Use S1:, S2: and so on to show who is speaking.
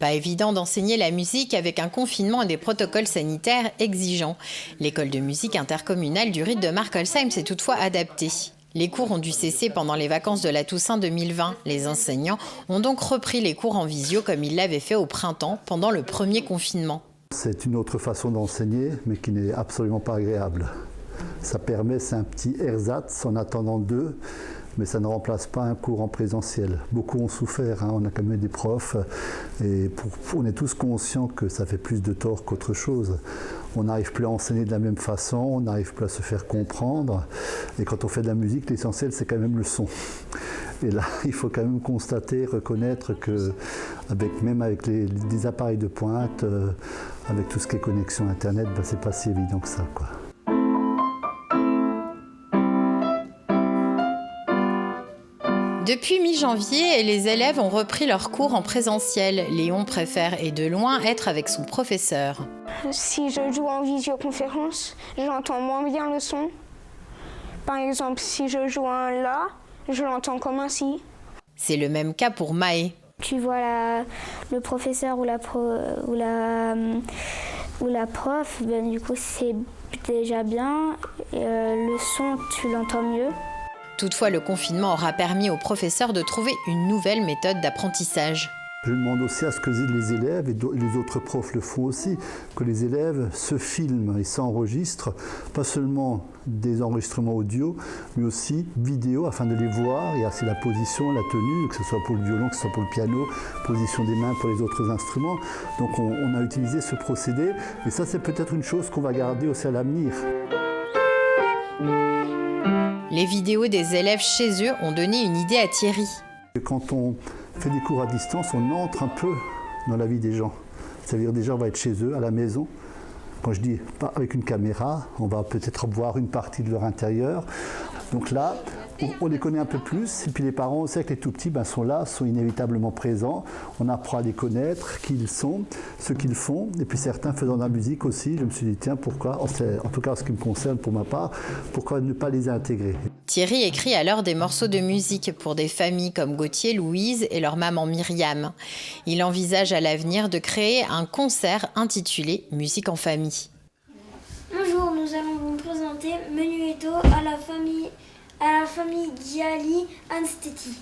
S1: Pas évident d'enseigner la musique avec un confinement et des protocoles sanitaires exigeants. L'école de musique intercommunale du Rite de Markolsheim s'est toutefois adaptée. Les cours ont dû cesser pendant les vacances de la Toussaint 2020. Les enseignants ont donc repris les cours en visio comme ils l'avaient fait au printemps pendant le premier confinement.
S2: C'est une autre façon d'enseigner, mais qui n'est absolument pas agréable. Ça permet, c'est un petit ersatz en attendant d'eux, mais ça ne remplace pas un cours en présentiel. Beaucoup ont souffert, on a quand même des profs, et on est tous conscients que ça fait plus de tort qu'autre chose. On n'arrive plus à enseigner de la même façon, on n'arrive plus à se faire comprendre, et quand on fait de la musique, l'essentiel c'est quand même le son. Et là, il faut quand même constater, reconnaître que, même avec des appareils de pointe, avec tout ce qui est connexion Internet, c'est pas si évident que ça, quoi.
S1: Depuis mi-janvier, les élèves ont repris leurs cours en présentiel. Léon préfère et de loin être avec son professeur.
S3: Si je joue en visioconférence, j'entends moins bien le son. Par exemple, si je joue un La, je l'entends comme un Si.
S1: C'est le même cas pour Maë.
S4: Tu vois le professeur ou la prof, du coup c'est déjà bien. Le son, tu l'entends mieux.
S1: Toutefois, le confinement aura permis aux professeurs de trouver une nouvelle méthode d'apprentissage.
S2: Je demande aussi à ce que les élèves, et les autres profs le font aussi, que les élèves se filment et s'enregistrent, pas seulement des enregistrements audio, mais aussi vidéo, afin de les voir, et c'est la position, la tenue, que ce soit pour le violon, que ce soit pour le piano, position des mains pour les autres instruments. Donc on a utilisé ce procédé, et ça c'est peut-être une chose qu'on va garder aussi à l'avenir.
S1: Les vidéos des élèves chez eux ont donné une idée à Thierry.
S2: Quand on fait des cours à distance, on entre un peu dans la vie des gens. C'est-à-dire des gens vont être chez eux, à la maison. Quand je dis pas avec une caméra, on va peut-être voir une partie de leur intérieur. Donc là, on les connaît un peu plus. Et puis les parents aussi, avec les tout petits, sont là, sont inévitablement présents. On apprend à les connaître, qui ils sont, ce qu'ils font. Et puis certains faisant de la musique aussi, je me suis dit, tiens, pourquoi, en tout cas en ce qui me concerne pour ma part, pourquoi ne pas les intégrer ?
S1: Thierry écrit alors des morceaux de musique pour des familles comme Gauthier, Louise et leur maman Myriam. Il envisage à l'avenir de créer un concert intitulé « Musique en famille ».
S5: Bonjour, nous allons vous présenter Menuetto à la famille Gialli Anstetti.